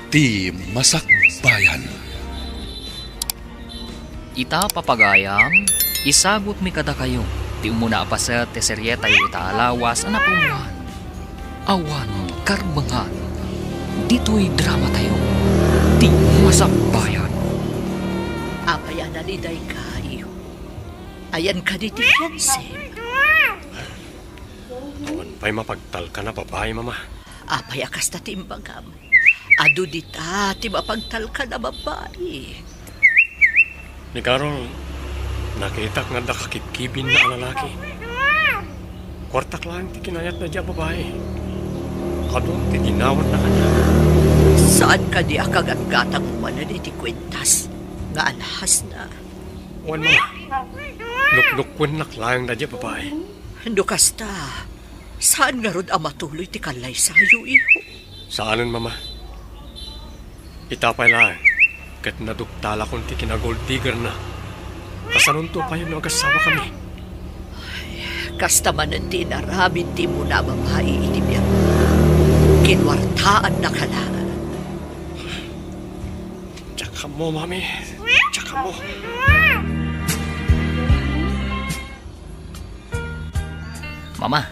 Ti Masakbayan. Ita papagayam, isagot mi kada kayo. Ti umuna pa sa teserye tayo italawas na pumuhan. Awan karbangan. Dito'y drama tayo. Ti Masakbayan. Apayan na niday kayo. Ayan ka di ti fiancé. Awan pa'y mapagtal ka na babae, mama. Apay akas na timbagam. Adu dita, ti mapagtal ka na babae. Ni Carol, nakita nga nakakipkibin na lalaki. Kwartak lang ti kinayat na diya babae. Kadong ti ginawat na kanya. Saan ka di akagat-gatang umanan iti kwentas? Nga alhas na. Wan, mama. Luklukwen naklayang na diya babae. Dukas ta. Saan nga rod amatuloy ti kalay sayo, iho? Saanan, mama? Itapay lang. Kat naduktala kong ti kinagold digger na. Kasanunto pa yun agasawa kami. Kasta man ang tinarabin ti mo na babae iti biyan. Kinwartaan na kalaan. Tsaka mo, mami. Tsaka mo. Mama,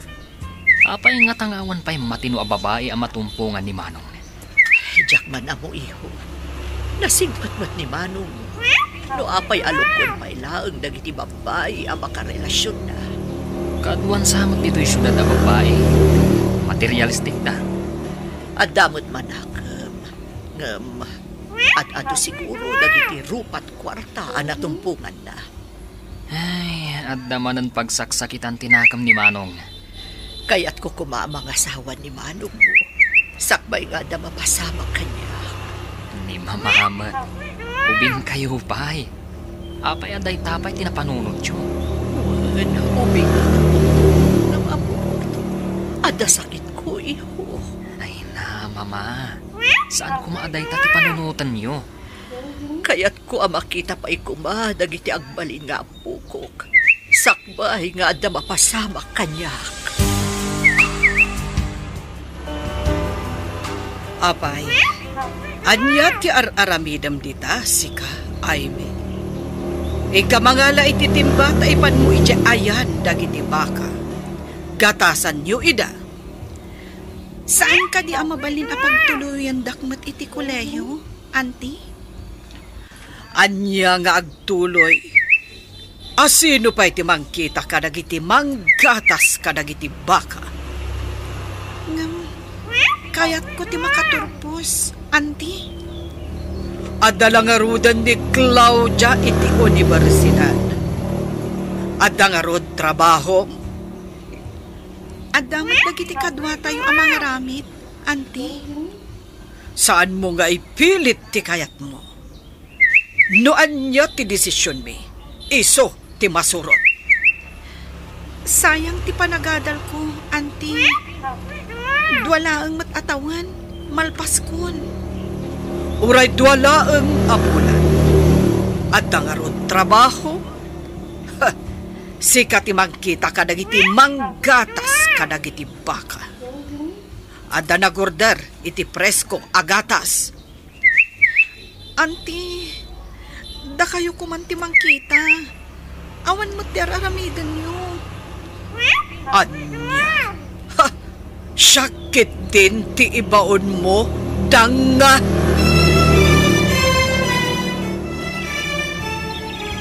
apay nga tangawan pa'y matino a babae ang matumpungan ni Manong. Diyak man amo, iho. Nasingpat ni Manong. No apay alukon may laang dagiti babae ang makarelasyon na. Kaduan samot dito'y syudad a babae. Materialistic na. At damot manakam. Ngam. At ato siguro dagiti rupat kwarta ang natumpungan na. Ay, at damanan pagsaksakitan tinakam ni Manong. Kaya't ko kumamang asawa ni Manong mo. Sakbay nga na mapasama kanya. Ni mamamat. Ubin kayo pa'y. Apay aday tapay tinapanunod yun. Ubing nga na amot. Ada sakit ko, iho. Ay na, mama. Saan ko maaday tati panunutan niyo? Kaya't ko makita pa'y kuma dagiti agbalin nga pukok. Sakbay nga ada mapasama kanya. Apay, anya ti aramidam dita, sika, Aime. Ikamangala ititimba, taipan mo iti ayan, dagiti baka. Gatasan nyo ida. Saan ka di amabalin apagtuluyan dakmat iti koleyo, auntie? Anya nga agtuloy. Asino pa iti mangkita ka dagiti manggatas ka dagiti baka? Kayat ko ti makaturpos, auntie. Adala nga rudan ni Claudia iti universidad. Adda nga rod trabaho. Adamat dagiti kadwa tayo ang mga ramit, auntie. Saan mo nga ipilit ti kayat mo? Noan niya ti desisyon mi. Iso ti masurot. Sayang ti panagadal ko, auntie. Duwalaang matatawan, malpaskon. Uray duwalaang abulan. At dangarod trabaho. Sikat imagkita kadagiti manggatas kadagiti baka. At danagorder iti presko agatas. Auntie, da kayo kumanti mangkita. Awan mo ti araramidan nyo. Anya. Sakit din ti ibaon mo, danga.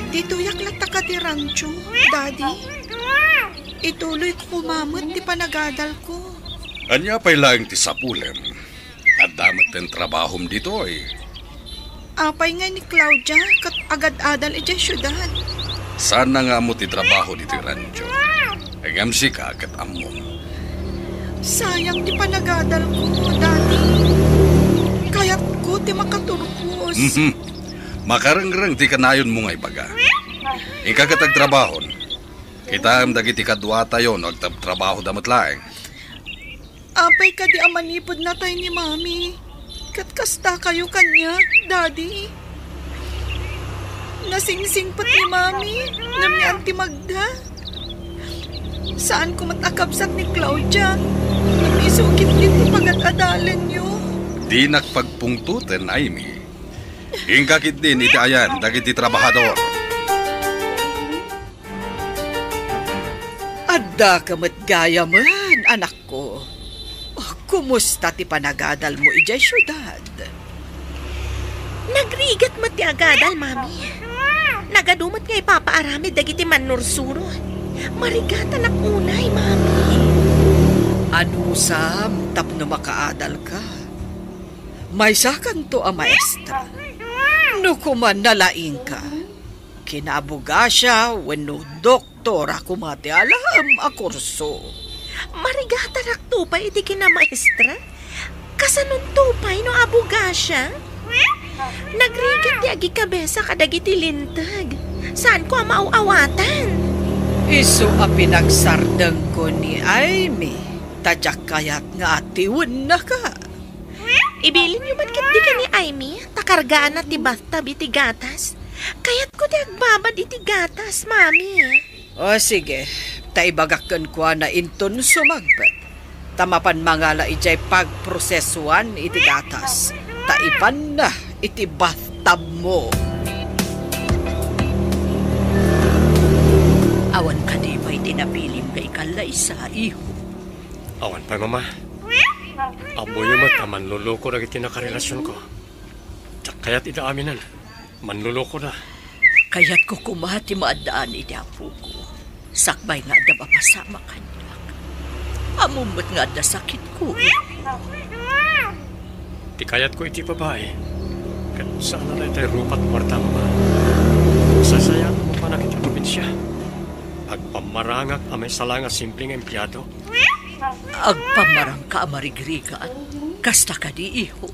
Dito yaklata ka ti rancho, Daddy. Ituloy ko kumamot ti panagadal ko. Anya pa'y lang ti sapulen. At damat ten trabahom dito eh. Apay nga ni Claudia, kat agad-adal iti syudad. Saan na nga mo ti trabaho dito rancho? Agam si ka kat ammo. Sayang ti panagadal ko, Daddy. Kaya't ko ti makaturpos. Makarangrang ti kanayon mo nga ibaga. Ikakatag trabahon. Kita am dagiti kadwa tayo no agtrabaho damat laeng. Apay ka di amanipod na tayo ni Mami. Katkasta kayo kanya, Daddy. Nasingsingpat ni Mami, ngam ni Auntie Magda. Saan ko matakabsat ni Claudia? Isukit din ti pagat-adalan nyo. Di nakpagpungtuten ay mi. Ingkakit din iti ayan dagiti trabahador. Adda kamat gaya man, anak ko. Kumusta ti panagadal mo ijay syudad? Nagrigat mat ti agadal, mami. Nagadumat nga ipapaaramid dagiti manursuro. Marigatan ang unay, mami. Ano sam, tapno makaadal ka? May sakan to a maestra. No kuman nalaing ka. Kinabuga siya, wenno doktora kumati alam a kurso. Marigatan ak tupay iti kinamaestra. Kasanong tupay no abuga siya? Nagrigat di agi kabesa kadagiti lintag. Saan ko ang mauawatan? Isu a pinagsardeng ko ni Aimee. Tadyak kayat nga atiwan na ka. Ibilin niyo man kat di ka ni Aimee? Takargaan na ti bathtub iti gatas. Kayat ko di agbabad iti gatas, mami. O sige, taibagakan ko na inton sumagpet. Tamapan mangala ijay pagprosesuan iti gatas. Taipan na iti bathtub mo. Awan ka di ba'y tinabilim kay kalaysa, iho? Awan pa, mama. Aboy mo ta manluloko na iti nakarelasyon ko. Kaya't ita aminan, manluloko na. Kaya't ko kumati maadaan iti apo ko. Sakbay nga da mapasama kanyak. Amumot nga da sakit ko. Ti kayat ko iti babae. Kat saan na tayo rupat kwarta, mama. Sasayang mo pa na iti probinsya. Agpamarangak amay salanga simpleng empleyado. Agpamarang ka amarigrigan. Kasta ka di iho.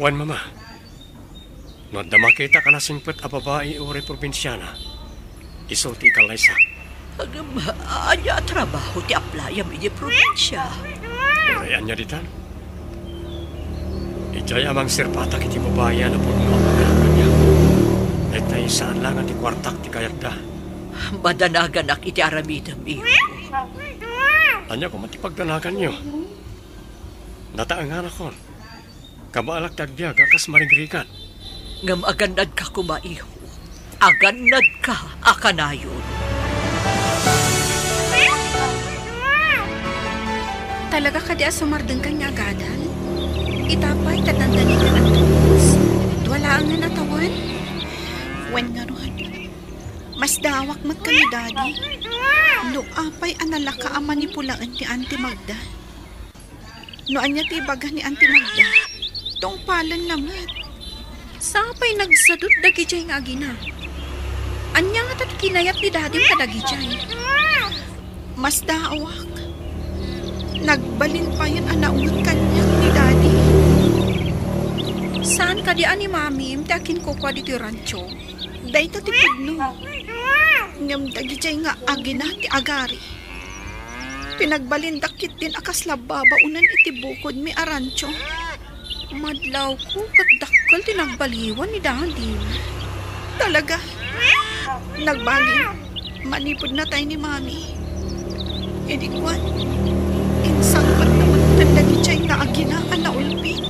Wan, mama. No damakita ka na singpet a babae uri probinsyana. Iso ti kalaysa. Anya trabaho ti aplayam iti probinsya. Urayan niya ditan. Ijay amang sirpata kiti babae na puno ang pagkakas niya. Ay tayo saan lang ang ti kwartak ti kayak da. Madanagan ak iti aramidam iho. Anya ko matipagdanagan niyo. Nataangan ako. Kabaalak tagbiag akas marigrikan. Ngam agandad ka kumaiho. Agandad ka akanayon. Talaga ka di asumardeng ka niya agadal? Itapay tatandani ka ng tubos. Wala ang natawan? Wen nga ron. Mas dawak mat kami, Daddy. No apay analaka ang manipulaan ni Auntie Magda. No anya tibaga ni Auntie Magda. Tungpalan naman. Sapay nagsadot dagijay nga agina. Anya nga tat kinayat ni Daddy kadagijay. Mas dawak. Nagbalin pa yan anaungot kanyak ni Daddy. Saan ka di ani Mami? Imtakin ko kwa dito rancho. Day to tipid no. Ngam dagijay nga agina ti agari. Pinagbalindakit din akas lababa unan iti bukod mi arancho. Madlaw ko kat dakkel tinagbaliwan ni Daddy. Talaga? Nagbalin. Manipod na tayo ni Mami. Hindi ko insang pat naman tandagijay nga aginaan na ulpin.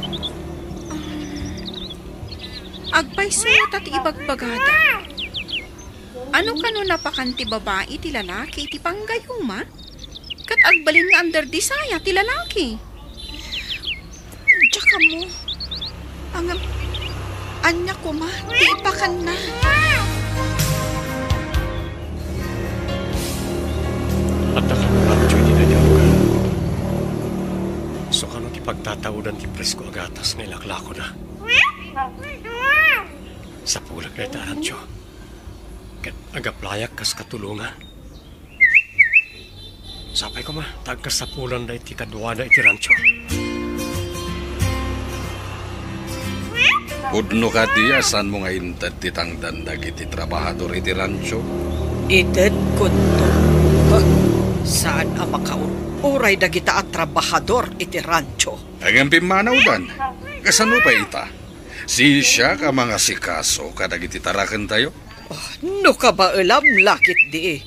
Agpay sulat at ibagbagada. Ano ka no napakan ti babae ti lalaki ti panggayuma? Kat agbalin nga under disaya ti lalaki. Tsaka mo, ang anya ko ma, ti ipakan na. At nakakaramcho di na diyaw ka. So kano ti pagtataudan ti presko agatas nga ilaklako na. Sa pulag na itarancho. Kat agaplayak kas katulungan. Sapay ko ma, tagkas sa pulan na iti kadwada iti rancho. Udno ka diya, saan mo nga intad titang dandag iti trabahador iti rancho? Ited kunto. Saan ang makauray dagita at trabahador iti rancho? Ang pimanaw dan, kasano pa ita? Si siya ka mga sikaso kadag iti tarakan tayo? Oh, no ka ba alam lakit di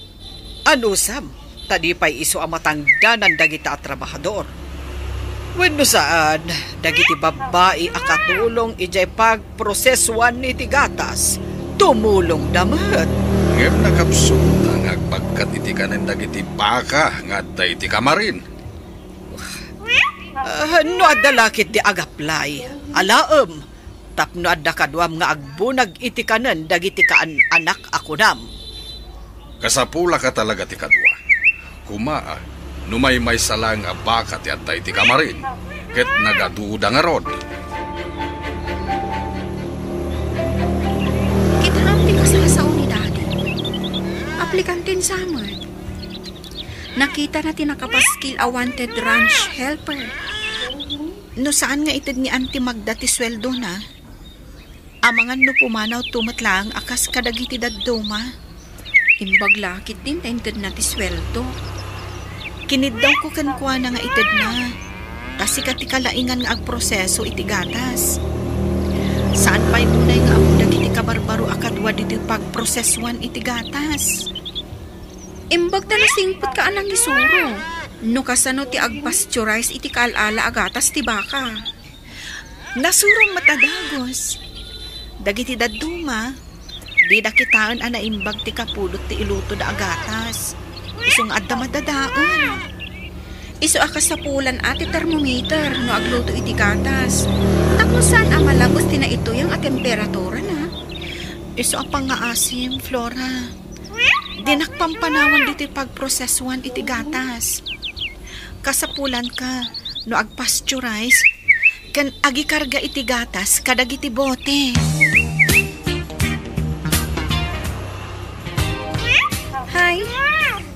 Ano sam? Tadi pa'y iso ang matangdanan dagita at trabahador. Wenno saan, dagiti babae akatulong ijay pagprosesuan ni tigatas, tumulong damat. Ngem nakapsuta nga agpagkat iti kanen dagiti baka nga day iti kamarin. No adda lakit ti agaplay, alaem, tapno adda kadwam nga agbunag iti kanen dagiti kaan anak akunam. Kasapula ka talaga ti kadwa. Kumaa, numay salang nga baka ti atay ti kamarin, ket nagaduda nga rod. Kitaham ti kasasaw ni Daddy. Aplikantin samad. Nakita na tinakapaskil a wanted ranch helper. No saan nga itid ni Auntie Magda ti sweldo na? Amangan no pumanaw tumatlang akas kadagiti dadduma. Imbag lakit din taintid na ti sweldo. Kinid daw ko kankwa na nga itid na. Kasi katikalaingan nga agproseso iti gatas. Saan pa'y munay nga amo dagiti kabarbaro akadwa diti pagprosesuan iti gatas? Imbag na nasingpot ka anang isuro. No kasano ti agpasteurize iti kaalala agatas ti baka. Nasurong matadagos. Dagiti dadduma, di dakitaan ana imbag ti kapulot ti iluto da agatas. Isong adda madadaan. Iso akas sa pulan ati thermometer no agluto iti gatas. Tapos saan ang malabos ti na ito yung temperatura na? Iso ang pangaasim, Flora. Dinakpampanawan dito pagprosesuan iti gatas. Kasapulan ka no agpasteurize kan agikarga iti gatas kadag iti bote. Hi,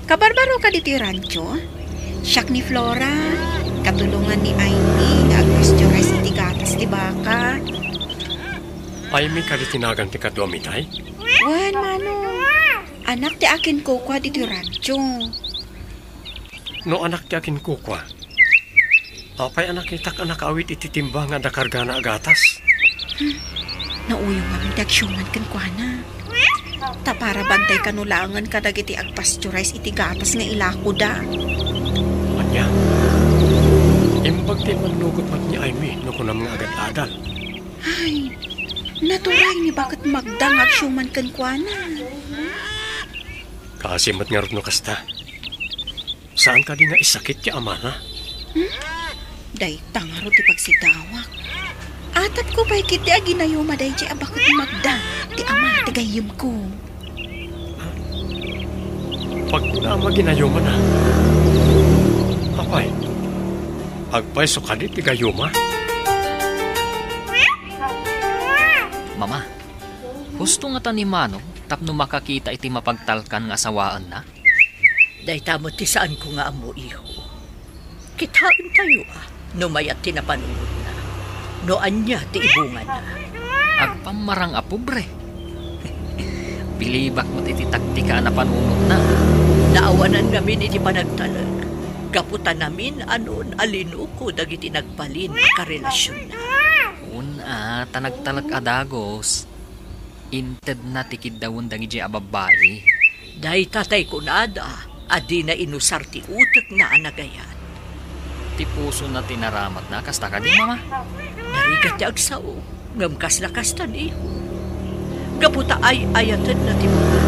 kabarbaro ka dito yung rancho? Siyak ni Flora, katulungan ni Amy nga agpasteurize iti gatas ti baka. Amy ka di tinagan ti kadwa mitay? Wan, Mano. Anak ti akin kukwa dito yung rancho. No anak ti akin kukwa. Apay anak itak anak awit iti timba nga dakarga na agatas. Nauyong maming dagsyungan kan kwa na. Ta para bantay kanulangan kadag iti agpasteurize iti gatas nga ilako da. Anya, imbag ti manugot mat ni Amy no kunam nga agad adal. Ay, naturay ni bakit magdang agsyuman kan kwa na. Kaasimat nga rin no kasta. Saan ka di nga isakit ti ama na? Day tangaro ti pagsidawak. Atat ko pa'y kiti aginayuma day di abakit magda ti ama ti gayim ko. Pag na maginayuma na. Apay, agpay so kadit ti gayuma. Mama, gusto nga ta ni Manong tapno makakita iti mapagtalkan nga asawaan na? Day tamo ti saan ko nga amo iho. Kitaan tayo numayat tinapanunod na. No anya ti ibungan na. Agpamarang apobre. Pilibak mo't iti taktika na panunod na. Naawanan ngamin iti panagtalag. Gaputan namin anon alinuko dagiti nagbalin karelasyon na. Una, tanagtalag adagos. Inted na tikid dawon dangi di ababae. Day tatay ko nada, adi na inusar ti utak na anagayan. Ti puso na tinaramat na, kasta ka di, Mama? Narigat ti agsao, ngamkas na kastan iho. Gaputa ay ayatan na ti mga.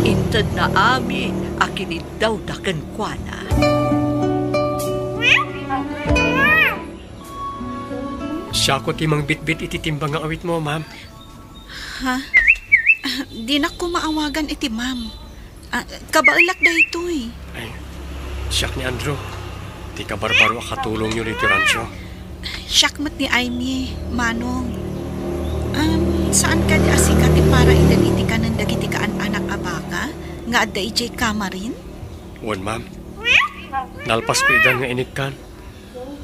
Inted na amin, akinid daw na kankwana. Siya ko timang bitbit iti timbang nga awit mo, ma'am. Ha? Di na ko maawagan iti ma'am. Kabailak da ito eh. Ay, siyak ni Andrew. Di ka barbaro akatulong nyo dito rancho. Siyakmat ni Amy, Manong. Saan ka di asikati para idaniti ka ng dagiti kaan anak abaka? Nga adda ijay kamarin? Wan, ma'am. Nalpas ko idan nga inikkan.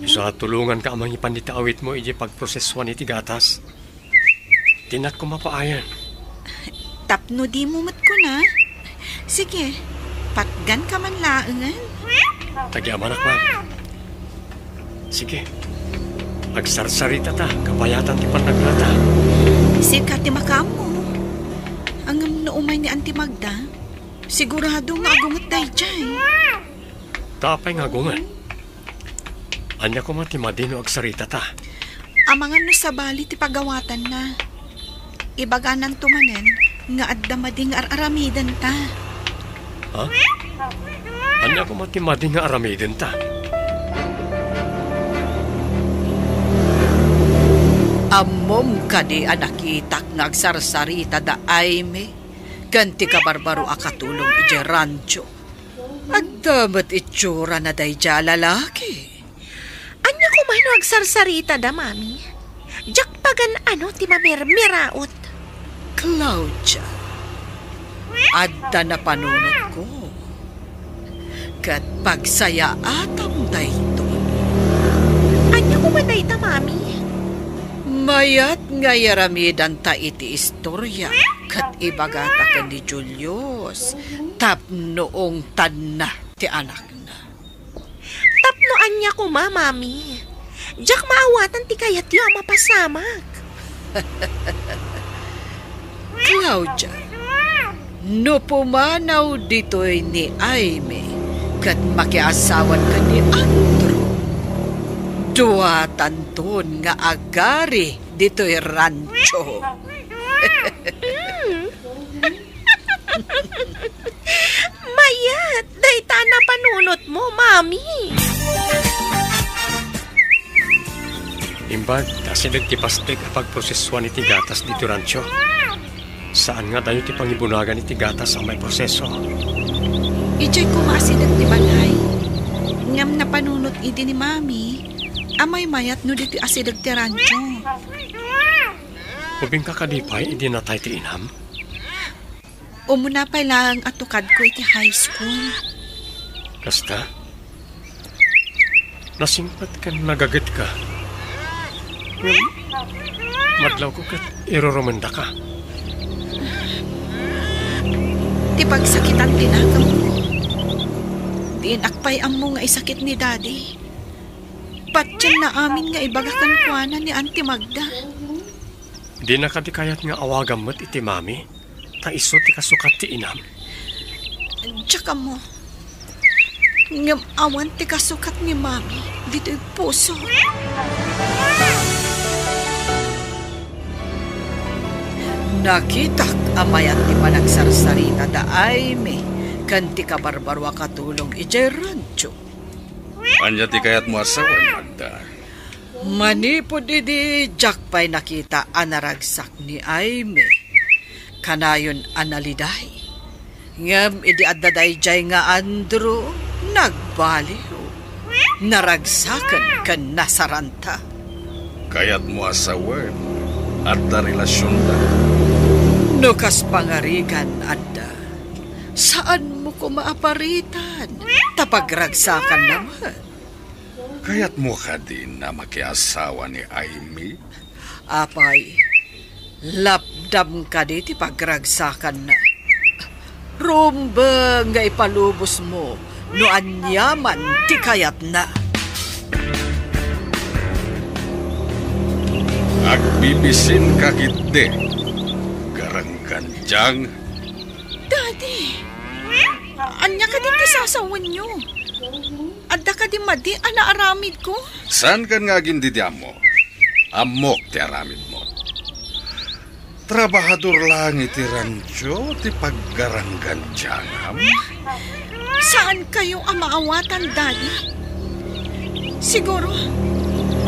So tulungan ka amang ipandita awit mo iji pagproseswan iti gatas. Tinak ko mapaayan. Tapno di mo mat ko na. Sige, patgan ka man laangan. Tagi-amanak, ma'am. Sige. Agsarsarita ta, kapayatan ti pandaglata. Sige ti makamo. Ang naumay ni Auntie Magda, sigurado nga agungat day jay. Tapay nga gungan. Anya ko man ti madino ag sarita ta. Amangan no sa bali ti pagawatan na. Ibaganan tumanen nga adda mading aramidan ta. Ha? Anya ko man ti mading nga aramidin ta. Amom ka di anakitak ngagsarsarita da Aime. Ganti ka barbaro akatulong ije rancho. At damat itsura na day dya lalaki. Anya ko man agsarsarita da, mami. Jak pagan ano ti mamirmiraot. Claudia, adda na panunod ko. Kat pagsaya atam dayto. Anya ko man dayta, mami. Mayat nga yaramidan ta iti istorya. Kat ibagata ka ni Julius. Tapnoong tan na ti anak na. Tapno anya ko mami. Jak maawatan ti kayat yu mapasamak. Claudia, no pumanaw dito'y ni Aime, kat makiasawan ka ni Andrew. Duwatan ton nga agari dito'y rancho. Mayat, dayta na panunot mo, mami. Imbag, tasidag ti pastek kapag proseswan iti gatas dito rancho. Saan nga tayo ti pangibunagan iti gatas ang may proseso? Ijay kumasidag ti balay. Ngam na panunot idi ni mami. Amay mayat no dito asidag ti rancho. Ubing kakadipay, idi na tayo ti inam. Umunapay lang at tukad ko iti high school. Kasta? Nasingpat ka nagagat ka. Madlaw ko kat iroromenda ka. Ti pagsakitan tinagam ko. Diin akpay amo nga isakit ni daddy. Patyan na amin nga ibagakan kuana ni Auntie Magda. Di na kadikayat nga awagam mo't iti mami. Ta iso ti kasukat ti inam. Tsaka mo. Ngam awan ti kasukat ni mami. Dito'y puso. Nakitak amayat ti panagsarsarita da Aime, kanti ka barbarwa katulong ije rancho. Anya ti kayat mo asawan, Magda. Manipod idi jakpay nakita anaragsak ni Aime. Kanayon analiday. Ngam idi addaday jay nga Andrew nagbaliw. Naragsakan kan nasaranta. Kayat mo asawan at da relasyon da. Nukas pangarigan, adda. Saan mo ko maaparitan? Tapagragsakan naman. Kayat mo ka din na makiasawa ni Aimee? Apay, lapdam ka di ti pagragsakan na. Rumba nga ipalubos mo, no anyaman ti kayat na. Agbibisin ka kiti. Garangganjang. Daddy, anya ka din kasasawan nyo. Adda ka din madi, anaaramid ko. Saan kan nga gindidya mo? Amok ti aramid mo. Trabahador lang iti rancho, ti paggarangganjangam. Saan kayo ang maawatan, Daddy? Siguro,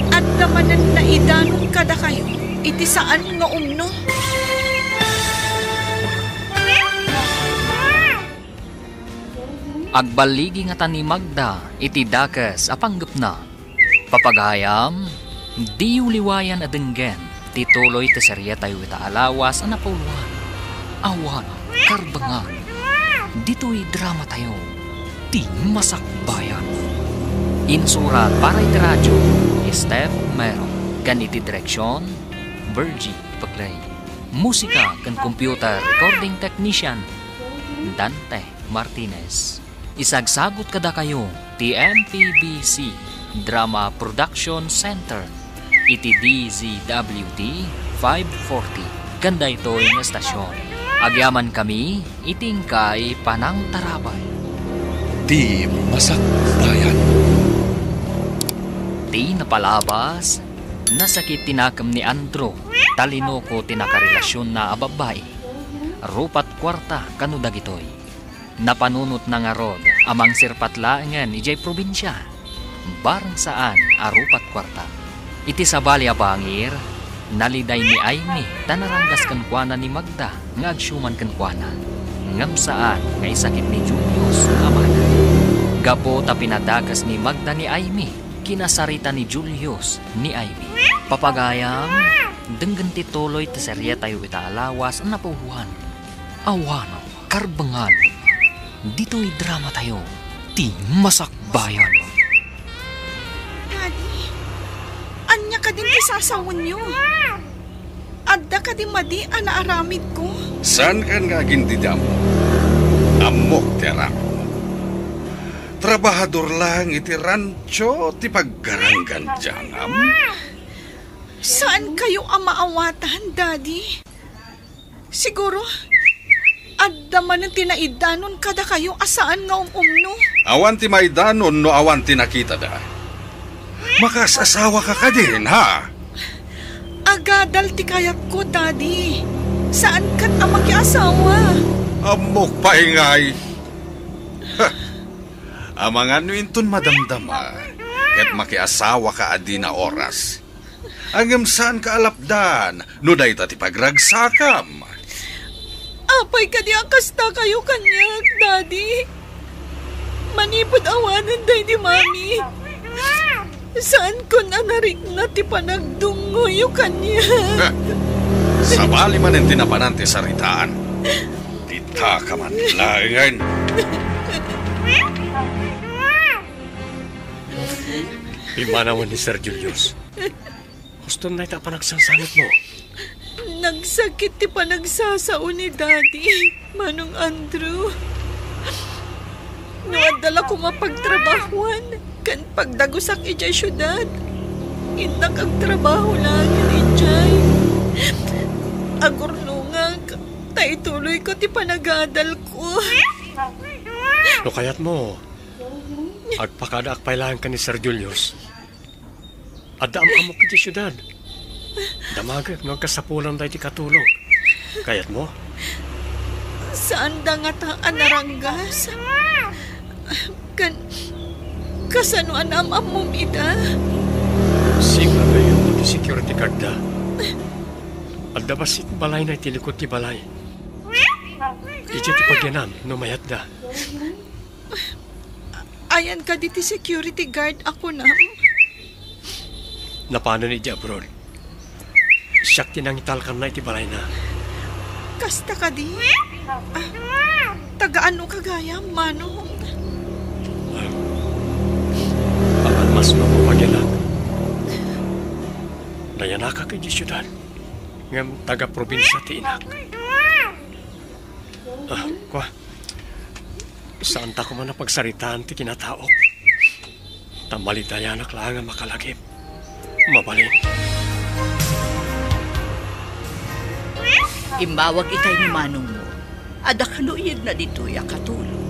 adda manan na idanon kada kayo, iti saan nga umno. Agbaligi nga tani Magda, iti dakas apanggap na. Papagayam, di uliwayan adenggen, tituloy ti serye tayo ita alawas anapuluan. Awan, karbangan, dito'y drama tayo, ti masakbayan. Insurat para iti radyo, Steph Mero, kan iti direksyon, Virgie Paglay. Musika kan computer recording technician, Dante Martinez. Isagsagot kada kayo, TMPBC Drama Production Center, iti DZWD 540. Ganda ito yung estasyon. Agyaman kami, iting kay Panang Tarabay. Di masakbayan. Ti napalabas, nasakit tinakam ni Andrew, talino ko tinakarelasyon na ababay. Rupat kwarta kanu dagitoy. Napanunot na nga rod amang sirpatlaangan ni Jay probinsya. Barang saan arupat kwarta. Iti sabali abangir, naliday ni Aimee tanaranggas kankwana ni Magda nga agsyuman kankwana. Ngam saan nga isakit ni Julius amana. Gapo ta pinadagas ni Magda ni Aimee, kinasarita ni Julius ni Aimee. Papagayam, denggan ti tuloy ta serye tayo itaalawas ang napuhuan. Awano, karbangan. Dito'y drama tayo, ti masakbayan. Daddy, anya ka din isasawon niyo. Adda ka din madi anaaramid ko. Saan ka nga gindidam? Amok ti aram. Trabahador lang iti rancho ti paggaranggan dyanam. Saan kayo ang maawatan, Daddy? Siguro, adda man ang tinaidanon kada kayo asaan nga umno. Awan ti maidanon no awan ti nakita da. Makasasawa ka din, ha? Agadal ti kayat ko, Daddy. Saan kat ang makiasawa? Amok paingay. Amang ano inton madamdama, ket makiasawa ka adi na oras. Angem saan ka alapdan, no day ta ti pagragsakam. Apay ka di akasta kayo kanyak, Daddy. Manipod awanan day di Mami. Saan ko nanarik na ti panagdungoy yung kanya? Sabali man ang tinapanan ti saritaan. Dita ka man langan. Imanawan ni Sir Julius. Gusto na ita pa nagsangsangit mo. Nagsakit ti panagsasao ni Daddy, Manong Andrew. Naadala ko mapagtrabahuan, kan pagdagusak ijay syudad. Indak ang trabaho lang yun ijay. Agurnungag, taituloy ko ti panagadal ko. No kayat mo, agpakadaak pailahan ka ni Sir Julius. Adda amok iti syudad. Damagag no kasapulan tayo ti katulong. Kayat mo? Saan da nga ta anaranggas? Kasano anamam mo ida? Sigla kayo mo ti security guard da. Adda basit balay na itilikot ti balay. Iti ti pagyanan no mayat da. Ayan ka di ti security guard ako na. Napano ni di abroad. Siyak tinangital ka na iti balay na. Kasta ka di? Tagaan o kagaya, Manong? Apan mas mapapagyanan. Nayanaka ka di syudad. Ngam taga-probinsya ti inak. Kwa. Saan ta ko man napagsaritaan ti kinataok. Tamalidayanak lang ang makalagip. Mabalin. Imbawag itay ni Manong mo. Ada kaluid na dito ya katulong.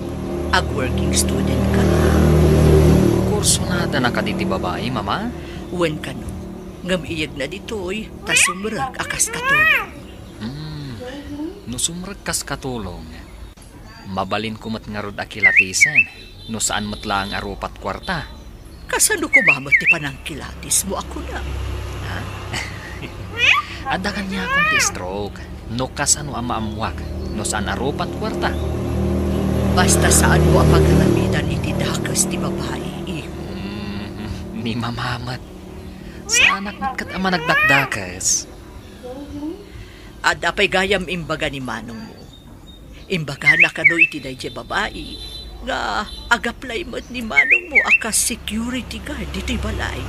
Ag working student ka no. Kurso na da nakaditi babae, Mama? Wen ka no. Ngam iyag na dito'y tasumrag akas katulong. No sumrag kas katulong. Mabalin kumat nga rod akilatisan. No saan matlang arupat kwarta. Kasano ko mamot ti panangkilatis mo ako na? Ha? Ada kanya akong ti stroke. No kasano ang maamwag. No saan arupat kwarta. Basta saan mo ang pagkaramidan iti dakas ti babae. Ni mamamat. Sa anak kat ama nagdakdakas. At apay gayam imbaga ni Manong mo. Imbaga na kano iti dayjay babae. Nga agaplay mo't ni Manong mo akas security guard dito'y balay.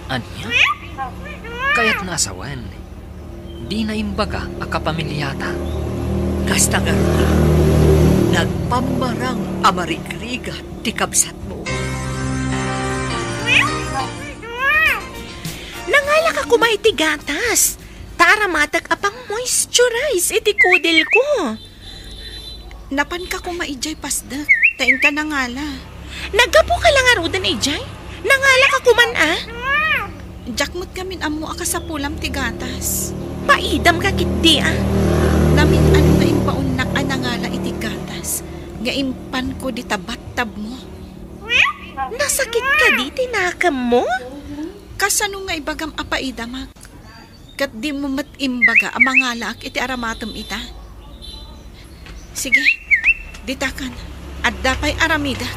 Anya? Kaya't nasawan. Di na imbaga akapamilyata. Kasta nga rin, nagpambarang amarigriga ti kabsat mo. Nangalak ako maiti gatas. Tara matag apang moisturize iti kudil ko. Napan ka kung maijay pasdak. Tain ka na ngala. Nagapo ka lang arudan, Ejay. Nangala ka kuman Jakmut kamin amo aka sa pulam ti gatas. Paidam ka kiti Namin ano nga impaunak anangala iti gatas. Nga impan ko di tabat-tab mo. Nasakit ka di tinakam mo? Kasano nga ibagam apaidamak. Kat di mo imbaga amangala ak iti aramatom ita. Sige, ditakan. At dapay aramidak.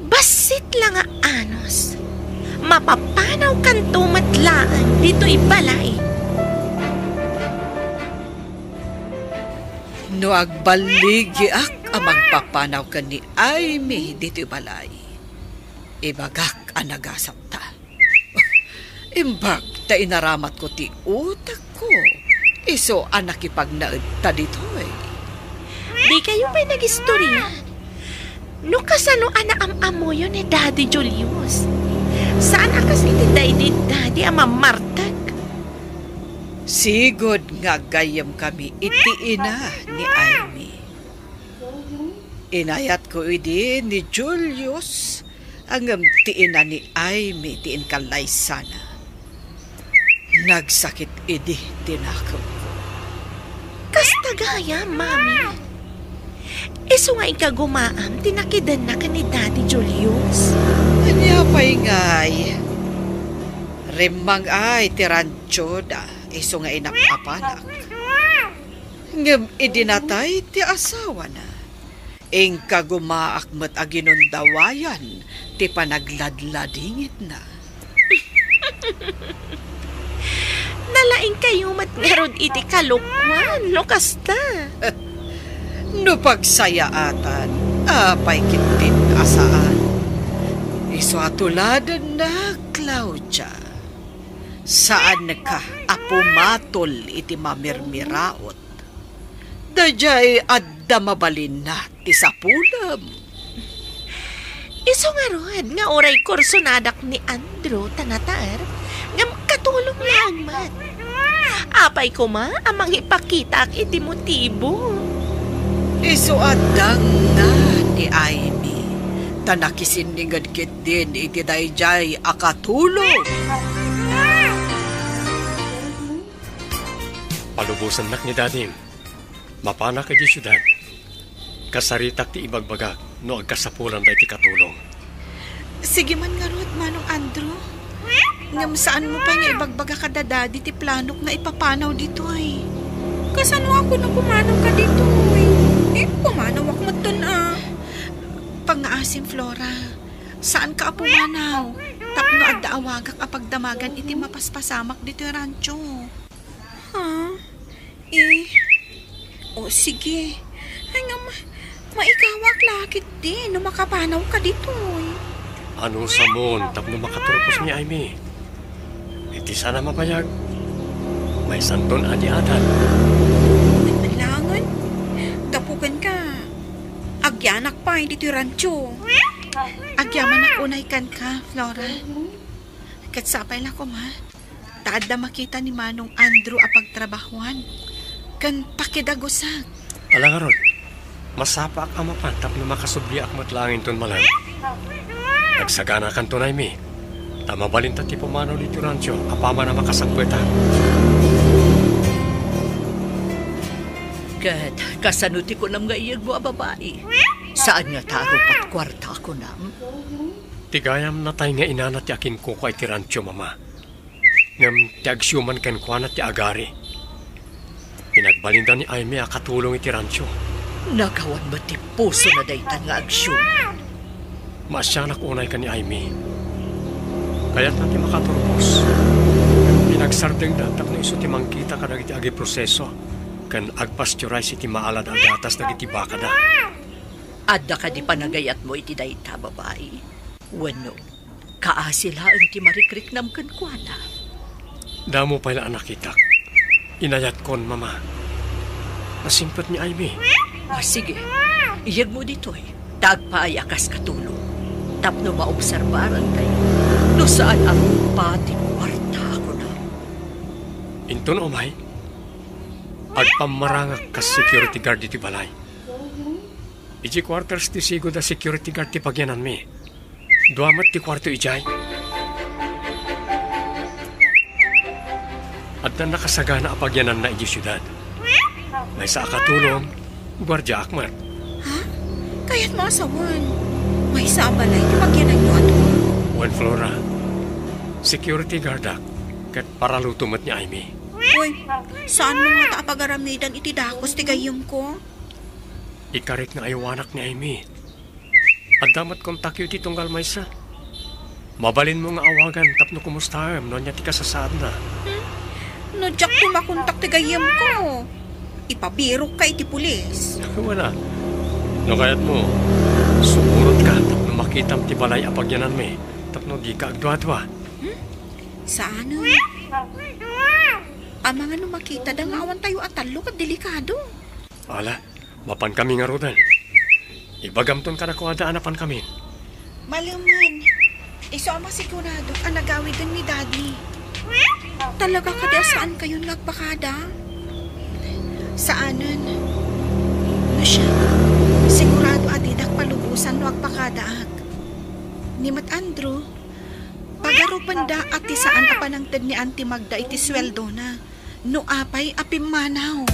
Basit lang anos. Mapapanaw kan tumatlaan dito'y balay. No agbaligi ak amang papanaw ka ni Aimee dito'y balay. Ibagak anagasap ta. Imbag ta inaramat ko ti utak ko. Iso anakipagnaed ta dito'y. Di kayo pa'y nag-istorya. No kasano anaam-amoyo ni Daddy Julius? Saan akas iti Daddy ama Martag? Sigod nga gayam kami iti ina ni Aimee. Inayat ko idi ni Julius ang ti ina ni Aimee tiin kalay sana. Nagsakit idi tinakam ko. Kastagaya, mami. Iso nga ikagumaam, tinakidan na ka ni Daddy Julius. Anya pa'y ngay. Rimang ay tirancho da. Iso nga inapapanak. Ngam idinatay ti asawa na. Ing kagumaak mat aginundawayan ti panagladladingit na. Nalaing kayo mat ngarod iti kalukwan, no kasta. No pagsayaatan, apay kitin asaan. Iso atuladan na, Claudia. Saan ka apumatol iti mamirmiraot? Dajay adda mabalin na ti sapulam. Iso nga rod, nga oray kursunadak ni Andrew tanatar, ngam katulong lang mat. Apay ko ma, amang ipakita ak iti motibo. Iso adang na ni Aimee. Tanakisiningad kit din iti dayjay akatulong. Palubusan nak ni Dadim. Mapana ka di syudad. Kasaritak ti ibagbagak no agkasapulan da iti katulong. Sige man nga rod, Manong Andrew. Ngam saan mo pa nga ibagbaga ka dadadi ti planok na ipapanaw dito ay. Kasano ako na pumanaw ka dito pumanaw ako matun Pangaasim, Flora. Saan ka pumanaw? Tapno adda awagak apagdamagan iti mapaspasamak dito yung rancho. Sige. Ay nga, maikawak lakit din no makapanaw ka dito Ano sa mon, tapno makaturpos ni Aimee. Iti sana mapayag. May santon adi-adan. Nalangan, tapukan ka. Agyanak pa, hindi ito rancho. Agyaman ak unay kan ka, Flora. Katsapay lang ko, ma. Taad na makita ni Manong Andrew apagtrabahuan. Kan pakidagusag. Alang aron, masapa ak amapantap na makasubli ak matlangin ton malang. Nagsagana kan ton Aimee. Tamabalin ta ti pumanaw dito rancho, apama na makasagpwetan. Kat, kasanuti ko nam nga iyag mo babae. Saan nga taro pat kwarta ko nam? Tigayam na tayo nga inanat ti akin ko kay ti rancho, mama. Ngam ti agsyuman ken kuanat ti agari. Pinagbalinda ni Aimee akatulong iti rancho. Nagawan ba ti puso na daytan nga agsyuman? Masyanak unay ka ni Aimee. Kaya't natin makaturpos. Pinagsardeng datap na iso ti mangkita ka nagiti agi proseso. Kan agpasteurize iti maalad agatas dagiti baka da. Adda ka di panagayat mo iti dayta babae. Wano, kaasila ang ti marikrik nam kan kuana. Damo pala anak itak. Inayat kon, mama. Nasimpot ni Aimee. Sige, iyag mo dito'y. Tagpaayakas katulong. Tapno maobserbaran kayo. No saan ang pati kwarta ko na. Inton umay, agpamarangak kas security guard iti balay. Iji quarters ti sigo da security guard ti pagyanan mi. Duamat ti kwarto ijay. At na nakasagana apagyanan na iji syudad. May sa akatulong, Gwardiya Akmat. Ha? Kaya't mo asawan. May isa ang balay, di pagyanan nyo ato. Juan Flora, security guard ak, kat para lutumat ni Amy. Uy, saan mo nga taapag-aramidan iti dakos ti gayam ko? Ikarit nga ayawanak ni Amy. At damat kontak yu ti tunggal maysa. Mabalin mo nga awagan tapno kumusta no niya ti kasasaad na. No, Jack, makontak ti gayam ko. Ipabirok ka iti pulis. Wala. No kayat mo, sumurot ka tapno makitam ti balay apagyanan mi. Tapno di ka agdwa-dwa. Saan? Ang mga no makita da nga awan tayo atalo kat delikado. Ala, mapan kami nga rodan. Ibagamton ka na kuwadaan apan kami. Malaman. Iso ang masigurado ang nagawid din ni Daddy. Talaga kada saan kayo nagpakada? Saanan? No siya, sigurado adidak palubusan no agpakadaag. Ni Mat Andrew, pagarupan da at saan apanangtad ni Auntie Magda iti sweldo na. No apay apimanaw.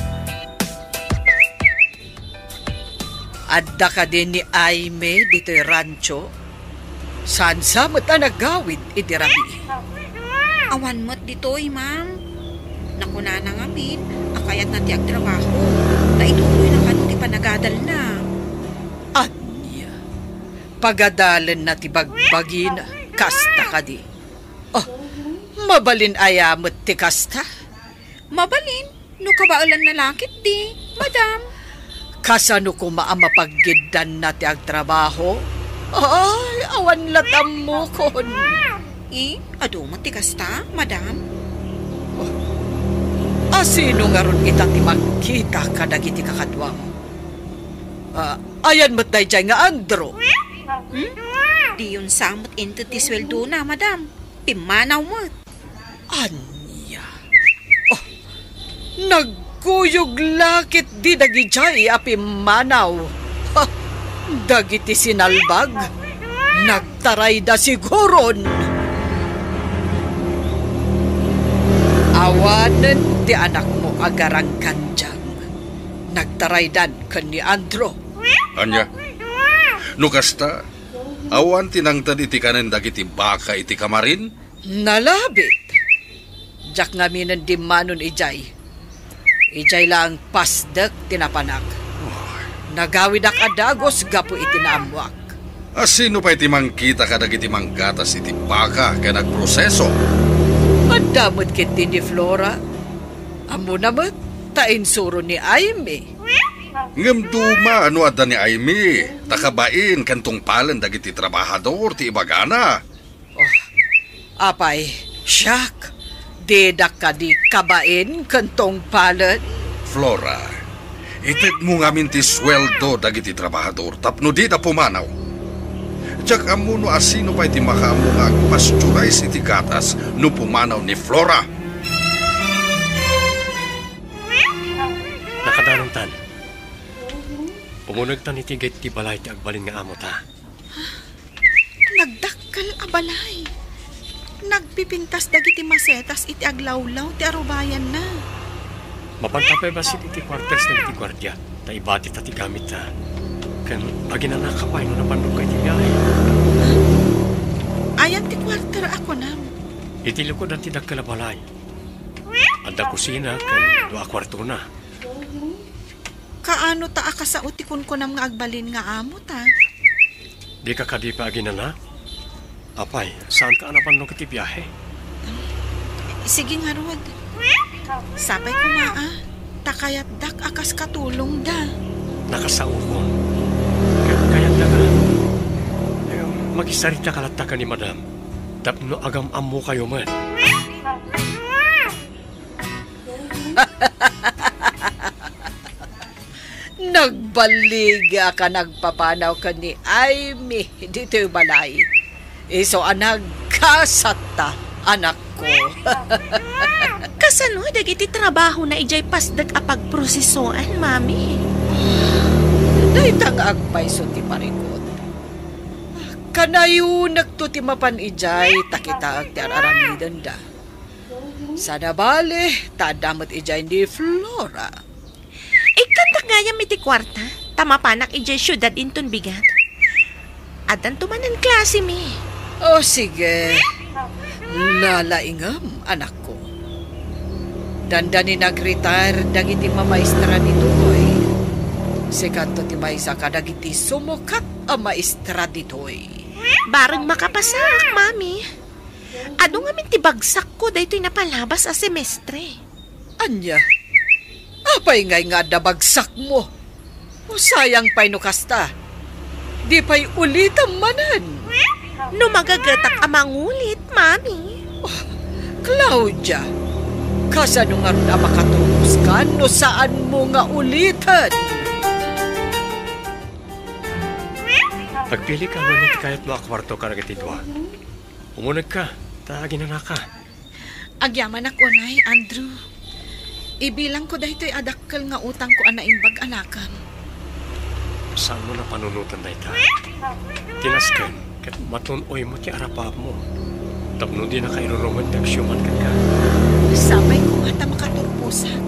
Adda ka din ni Aime dito'y rancho. Saan sa mata nagawid iti rabi? Awan mo't dito'y, ma'am. Nakuna na nga min, akayat na tiyag trabaho. Na ituloy na kanong ti panagadal na. Anya, pagadalan na ti bagbagin, kasta ka di. Oh, mabalin ayamot ti kasta? Mabalin, no kabaalan na lakit di, madam. Kasano ko maamapaggidan na ti agtrabaho? Ay, awan latam mo kon. Ado mo ti kasta, madam? Asino nga ron kita ti magkita kadagiti kakadwam? Ayan mo't dayjay nga Andro. Di yun samot into ti sweldo na, madam. Pimanaw mo. Anya? Oh, nagkuyog lakit di dagijay api manaw. Ha, dagiti sinalbag. Nagtaray da siguron. Awanan ti anak mo agarang kanjang. Nagtaraydan kan ni Andro. Anya, nukasta, awan tinangtad iti kanan dagiti baka iti kamarin? Nalabit. Jak ngaminan di manon ijay. Ijay lang pasdek tinapanak. Nagawid ak adagos gapo iti naamwak. Asino pa iti mangkita kadag iti manggatas iti baka ka nagproseso? Madamot kiti ni Flora. Amo naman, tainsuro ni Aime. Ngem duma ano adda ni Aime, takabain kantong palan dagiti trabahador ti ibagana. Oh, apay, siyak. Dedak ka di kabain kantong palan. Flora, itit mo ngamin ti sweldo dagiti trabahador tapno di na pumanaw. Tsak amuno asino pa iti makaamu nga agpasturize iti gatas no pumanaw ni Flora. Nakadanong tan. Pumunag tan iti gate ti balay ti agbalin nga amo ta. Nagdakkal abalay. Nagpipintas dagiti masetas iti aglawlaw ti arubayan na. Mapantapay basit iti quarters ng iti gwardiya. Ta ibati ta ti gamit ta. Kan pagi na nakapay no napandog kay ti biyahe. Ayan ti kwarter ako na. Iti lukod ang ti dakkal balay. Adda kusina kan dua kwarto na. Kaano ta akasaot ti kunkunam nga agbalin nga amo ta? Di ka kadipa aginana? Apay, saan ka anapan no kiti biyahe? Sige nga Rod. Sabay ko maa. Takayat dak akas katulong da. Nakasaukon. Kayat na nga. Magisarita kalata ka ni madam. Tapno agam amu kayo man. Nagbaliga ka nagpapanaw ka ni Aime dito'y balay. Iso anag kasata anak ko. Kasano dagiti trabaho na ijay pasdag apag prosesoan, mami? Dahitang agpaiso ti parikot. Kanayo nagto ti mapan ijay takitaag ti aramidan da. Sa nabale, tadamot ijay ni Flora. Ikantak nga yung iti kwarta. Tama panak ijay syudad inton bigat. Adan tumanan klase mi. O sige, lalaingam anak ko. Dandani nag-retire dagiti mamaestra dito ko'y. Sikanto ti maysa ka dagiti sumukat a maestra ditoy. Barang makapasak, mami. Ano nga min ti bagsak ko dahito napalabas a semestre. Anya, apay ngay nga dabagsak mo. O sayang pa'y nukasta. Di pa'y ulitam manan. No magagatak amangulit, mami. Oh, Claudia, kasano nga na makatulos ka no saan mo nga ulitan? Pagpili ka nun kahit mga kwarto ka nagitidwa. Umunag ka, tagin na ka. Agyaman ako, Nay, Andrew. Ibilang ko dahito'y adakkel nga utang ko anaimbag anakan. Saan mo na panunutan na ita? Tinaskan, kat matunoy mo ti arapap mo. Tapno di na kairurungan tagsyuman ka ka. Sabay ko nga ta makaturpusak.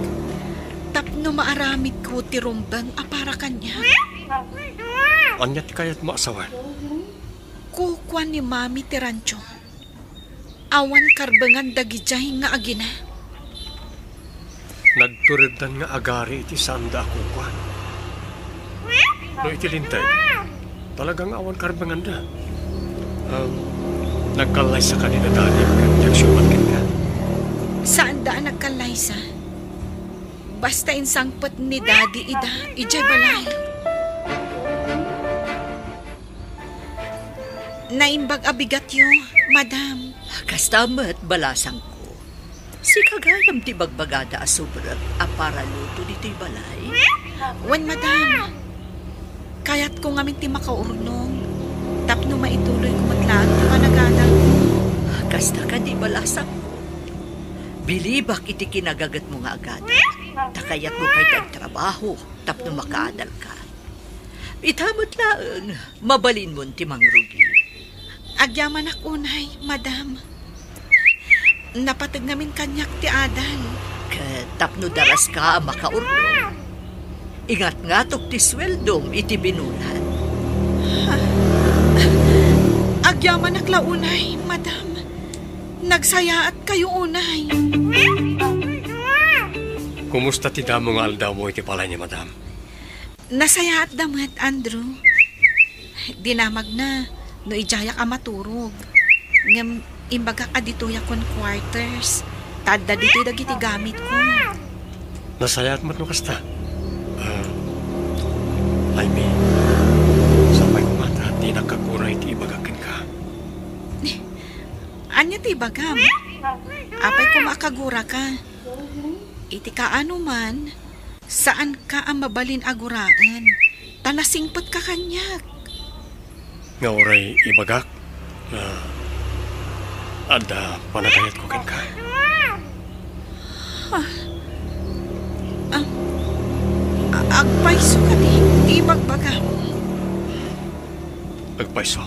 Tapno maaramid ko ti rumbang apara kanya. Anyat kaya't maasawan. Kukwan ni Mami ti rancho. Awan karbangan dagijay nga agina. Nagturidan nga agari iti sanda ako kwa. No itilintay, talagang awan karbangan da. Nagkalay sa kanina dalim kan tagsyuman ka. Saan daan nagkalaysa? Basta insangpet ni Daddy ida, ijay balay. Naimbag abigat yo, madam. Kastamat balasang ko. Si kagayam ti bagbagada asubrak apara luto dito'y balay. Wen, madam. Kayat ko ngamin ti makaurnong. Tapno maituloy ko matlaan ti panagadal ko. Kasta ka di balasang ko. Bilibak iti kinagagat mo nga agad. Takayat mo kay trabaho tapno makaadal ka. Itamot laang, mabalin mo ti mangrugi. Agyaman ako, Nay, madam. Napatag namin kanyak ti adal. Tapno daras ka makaurno. Ingat nga tok ti sweldom iti binulan. Agyaman aklaunay, madam. Nagsayaat kayo unay. Kumusta ti damo nga aldaw mo iti palay ni madam? Nasayaat damat, Andrew. Dinamag na, no ijayak a maturog. Ngam imbaga ka dito yakon quarters. Tadda dito dagiti gamit ko. Nasayaat mat no kasta? Laimi, sabay ko mata di nagkakuray ti ibagakin ka. Anya ti bagam? Apay ko makagura ka. Iti kaano man, saan ka ang mabalin aguraan? Tanasingpot ka kanyak. Nga oray ibagak, ada panagayat ko ken ka. Agpaiso ka di ibagbagam. Agpaiso.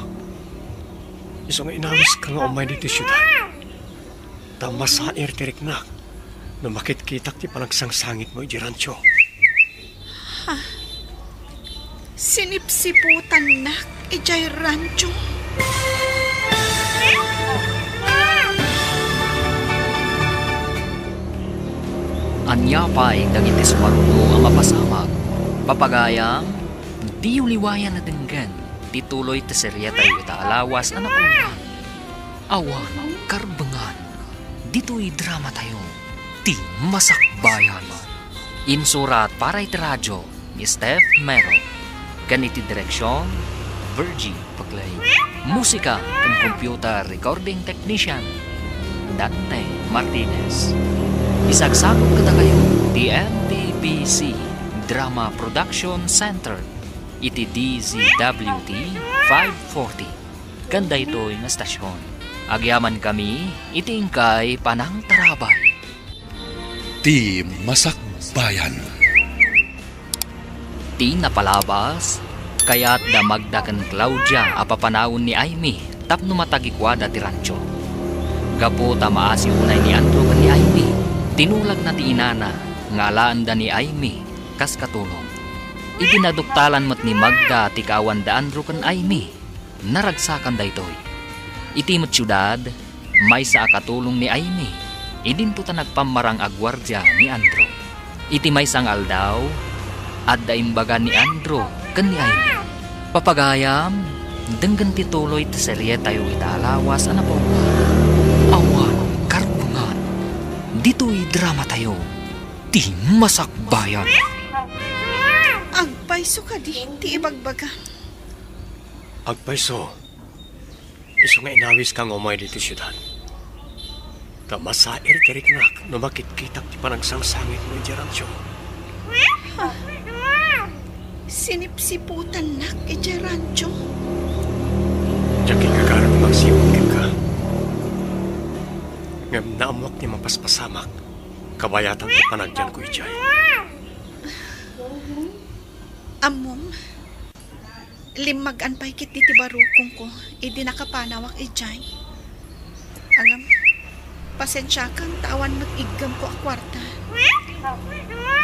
Iso nga inawis ka nga umay dito syudad. Tama sa irtiriknak na makitkitak ti panagsangsangit mo iji rancho. Sinipsiputan nak ijay rancho. Anya pa'y dagiti sumaruno ang mapasamag. Papagayang, di uliwayan na denggan. Tituloy ti serya tayo itaalawas anak ulan. Awan, karbangan. Dito'y drama tayo. Ti masakbayan. Insurat para iti radyo ni Steph Mero. Ganiti direksyon, Virgie Paglay. Musika and computer recording technician, Dante Martinez. Isagsakot kada kayo, TMTPC Drama Production Center, iti DZWT 540. Ganda ito'y nga stasyon. Agyaman kami, itingkay panang tarabay. Ti Masakbayan. Ti napalabas, kaya't damagda kan Claudia apapanawon ni Aimee tapno matagikwada ti rancho. Gapo tamaasi unay ni Andrew kan ni Aimee, tinulag na ti inana, ngalaan da ni Aimee, kas katulong. Idinaduktalan mat ni Magda ti kawan da Andrew kan Aimee, naragsakan da itoy. Iti mat syudad, may sa akatulong ni Aimee, idinto ta nagpamarang agwardya ni Andrew. Iti may sang aldaw, at daimbaga ni Andrew kan ni Aimee. Papagayam, denggan tituloy ti serye tayo italawas ana po. Awan karbungan, dito'y drama tayo, ti masakbayan. Agpayso ka di, ti ibagbaga. Agpayso, iso nga inawis kang umay dito syudad. Kamasair tirik nak, no makit-kitak ti panagsangsangit mo di rancho. Sinipsiputan nak iti rancho. Diyan kagagarap magsipon ka. Ngam naamwak ni mapaspasamak, kabayatan ti panagyan ko ijay. Amom, limagan pa'y kit ti barukong ko, idi nakapanawak ijay. Angam, pasensya kang tawan mag-igam ko a kwarta.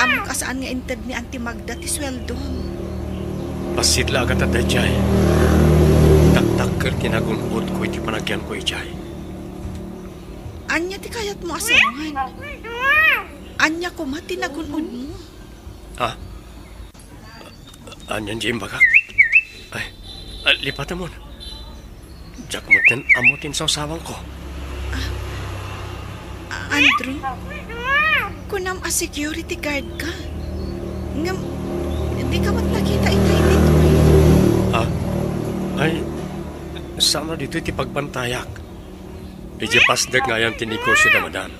Amo kasaan nga inted ni Auntie Magda ti sweldo. Pasidla agad at ijay. Taktakir tinagunod ko iti panagyan ko ijay. Anya ti kayat mo asawan. Anya ko mati nagunod mo. Ah? Anyan diyang bagak? Ay, lipatan mo. Diyak mo tin amutin sa usawang ko. Andrew, kunam a security guard ka. Ngam, di ka mat nakita itay dito. Ha? Ay, sana dito iti pagpantayak. Iti pasdag nga yan tinegosyo na madam.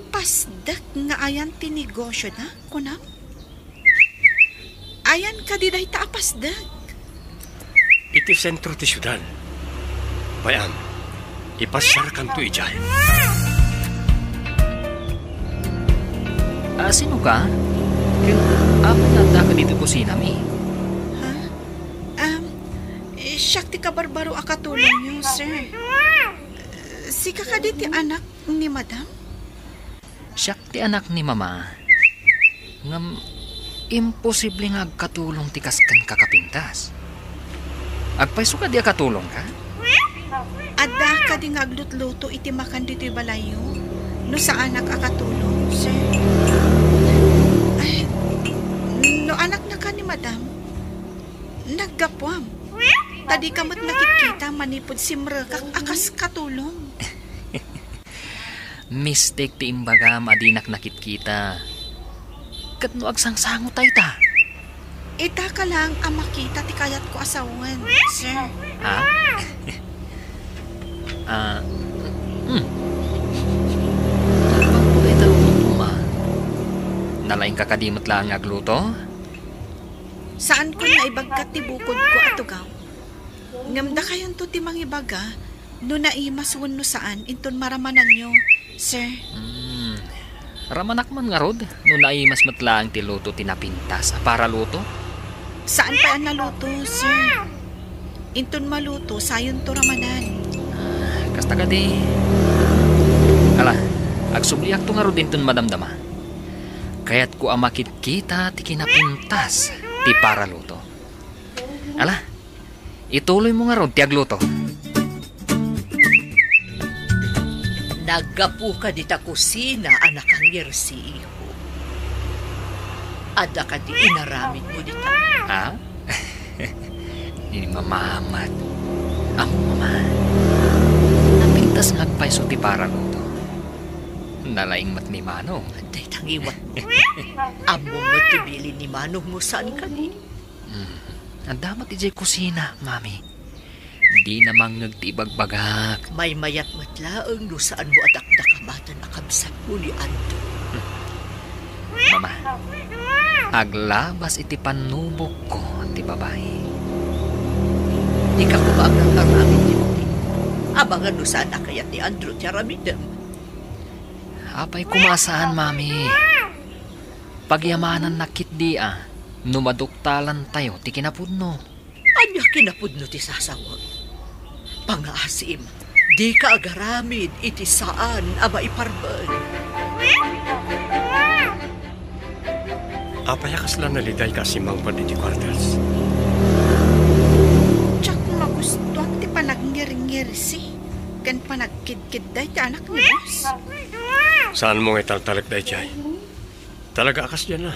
Pasdak nga ayan tinegosyo na, kunam? Ayan ka di dahi taapasdag. Iti sentro ti syudad. Bayan, ipasarkan to ijay. Sino ka? Apa nanda ka dito kusina mi? Ha? Siyak ti kabarbaro akatulong niyo, sir. Sika ka di ti anak ni madam? Siyak ti anak ni mama. Ngam, imposible nga agkatulong ti kaskan kakapintas. Agpayso ka di akatulong ka? Adda ka di ngaglutluto iti makan dito'y balayo. No sa anak akatulong, sir. Ay, no anak na ka ni madam, naggapwam. Tadi kamot nakikita manipod si Mrekak akas katulong. Mistake ti imbaga madinak nakit-kita. Kat no agsangsango tayo ta. Ita ka lang ang makita ti kayat ko asawan, sir. Ha? Pagpulay talo mo ma. Nalaing kakadimot lang agluto? Saan ko na ibagkat ti bukod ko atugaw? Ngamda kayon to ti mangibaga, no naimas no saan, inton maramanan nyo, sir. Ramanak man nga rod, no naimas matlaang ti luto tinapintas, para luto? Saan pa ang naluto, sir? Inton maluto, sayon to ramanan. Kasta ka di. Ala, agsubliak to nga rod inton madamdama. Kaya't ko amakit kita ti kinapintas, ti para luto. Ala, ituloy mo nga rod ti agluto. Naggapu ka di ta kusina, anak ang yersi iho. Ada ka di inaramid mo di ta. Ha? Ini mamamat. Amo mama. Napintas ngagpayso ti para luto. Nalaing mat ni Manong. Day tangiwat mo. Amo mo tibili ni Manong mo saan ka di. Ang damat ijay kusina, mami. Di namang nagtibagbagak. May mayat matlaang no saan mo adakdakamatan akabsat mo ni Ando. Mama, aglabas iti panubok ko, ti babae. Di ka kumagang aramid ni mo. Abangan no saan nakayat ni Andrew ti aramidem. Apay kumasaan, mami. Pagyamanan nakit di Numaduktalan tayo ti kinapudno. Anya kinapudno ti sasawag. Pangaasim, di ka agaramid iti saan ama iparbal. Apaya kasla naliday ka si Mang Padi di Quarters. Tsak magustuhan ti panagngir-ngir si. Kan panagkid-kid day ti anak ni boss. Saan mo italtalak day jay? Talaga akas dyan na.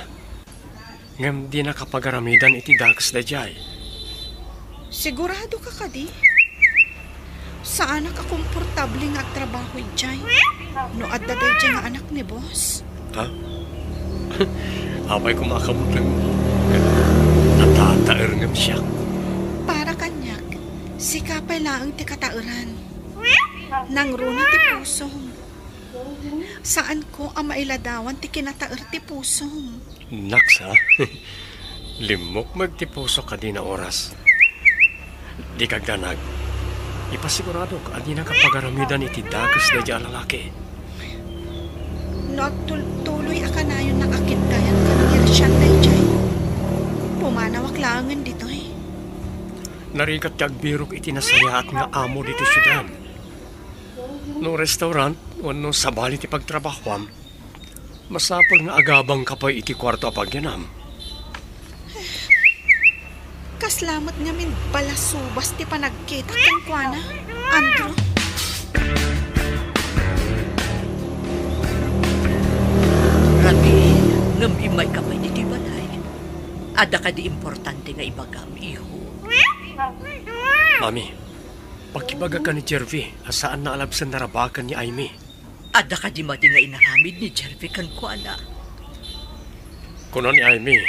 Ngam di nakapagaramidan iti dakas day jay. Sigurado ka kadi? Saan ka komportable nga trabaho jay? No adda day jay nga anak ni boss. Ha? Apay kumakamot lang. Natataer ngam siya. Para kanyak, si kapay laang ti katauran. Nang runa ti pusong. Saan ko ang mailadawan ti kinataer ti pusong? Naks ha? Limok magtipuso ka di na oras. Di kagdanag. Ipasigurado ka di na kapagaramidan iti dagas na di alalaki. Tuloy akanayon nakakintayan kanir siya day jay. Pumanawak langan dito'y. Narigat ti agbirok iti nasayaat nga amo dito syudan. No restaurant, no sabali ti pagtrabahoam, masapol nga agabang kapay iti kwarto apagyanam. Kaslamat nga min balasubas ti panagkita kang kuana, Andrew. Rabi, ngam imay kamay iti balay. Ada ka di importante nga ibagam, iho. Mami, pagkibaga ka ni Jervy, asaan na alabsan narabakan ni Aimee? Ada ka di mati nga inaramid ni Jervy kan kuana. Kuno ni Aimee,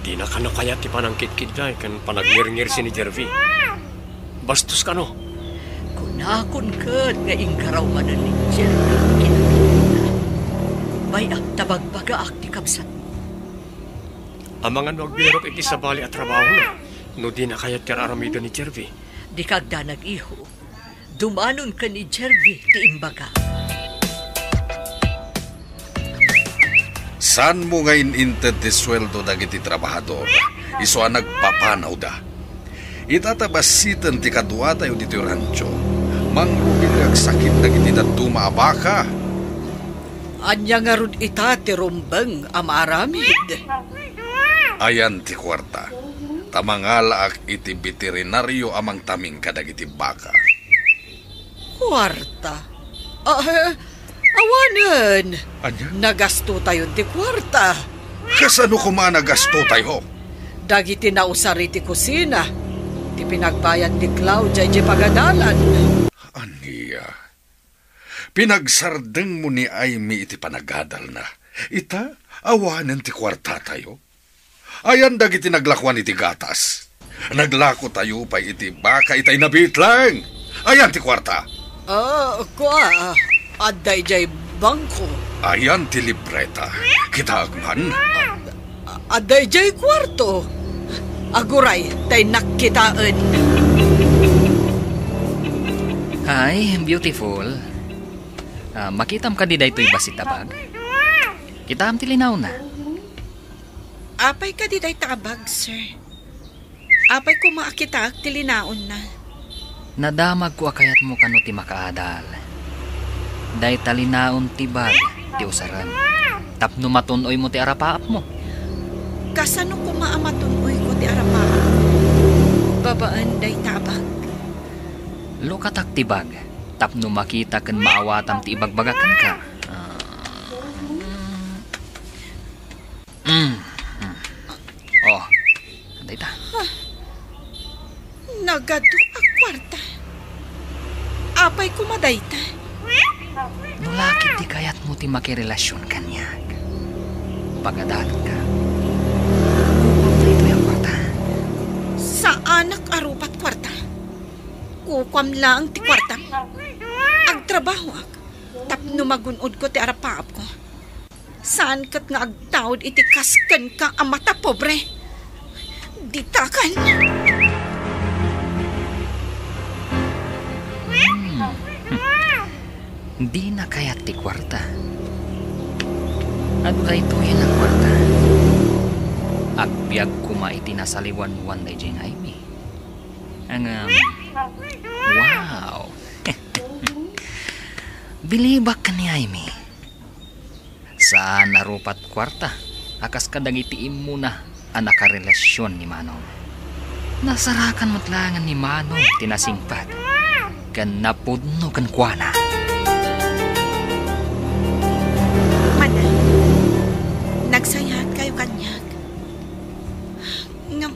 di na ka na kaya ti panangkit-kit na kan panagngir-ngir si ni Jervy. Bastos ka no? Kunakon kat nga ingkaraw manan ni Jervy kinapilita. May tabagbaga akti kabsat. Ang mga nagbirok iti sabali at trabaho na, no di na kaya tiraramida ni Jervy. Di kagda nag-iho, dumanon ka ni Jervy ti imbaga. San mo ngayon inted ti sweldo dagiti trabahador? Iso ang nagpapanaw da. Itatabasitan ti kadwa tayo dito rancho. Mangrubin ang sakit dagiti datuma abaka. Anya nga rod ita ti rumbeng amaramid. Ayan ti kwarta. Tamangalaak iti veterinaryo amang taming kadagiti baka. Kwarta? Awanan! Anya? Nagasto tayo ti kwarta. Kasano kumanagasto tayo? Dagiti nausari ti kusina. Ti pinagbayad ni Claudia di pagadalan. Aniya. Pinagsardeng mo ni Aimee iti panagadal na. Ita, awanan ti kwarta tayo. Ayan dagiti naglakwan iti gatas. Naglako tayo pa iti baka itay nabitlang. Ayan ti kwarta. Aday jay bangko. Ayan ti libreta. Kita agman. Aday jay kwarto. Aguray, tay nakkitaan. Hi, beautiful. Makitam ka di daytoy basitabag. Kitam tilinaw na. Apay ka di day tabag, sir. Apay ko maakita tilinaon na. Nadamag ko akayat mo kano ti makaadal. Day talinaon ti bag, ti usaran. Tapno matunoy mo ti arapaap mo. Kasano ko maamatunoy ko ti arapaan? Babaan day tabag. Lukatak ti bag. Tapno makita kan maawatam ti ibagbagakan ka. Oh, anday ta. Nagado ang kwarta. Apay kumaday ta. Nulakit di kayat mo ti makirelasyon kanya. Pagadalan ka. Ito yung kwarta. Sa anak arupat kwarta. Kukwam lang ti kwarta. Agtrabaho ak. Tapno magunod ko ti arapaap ko. Saan kat nga agtawad iti kasken ka ang mata pobre? Ditakan. Di na kayat ti kwarta. Ano ka ito yun ang kwarta? Agbyag kumaiti na saliwan-wan day jeng Aimee. Ang, wow. Bilibak ka ni Aimee. Saan narupat kwarta, akas kadang itiim mo na ang nakarelasyon ni Manong. Nasarakan matlangan ni Manong tinasingpad. Kan napudno kan kuana. Madam, nagsayahat kayo kanyag. Nga,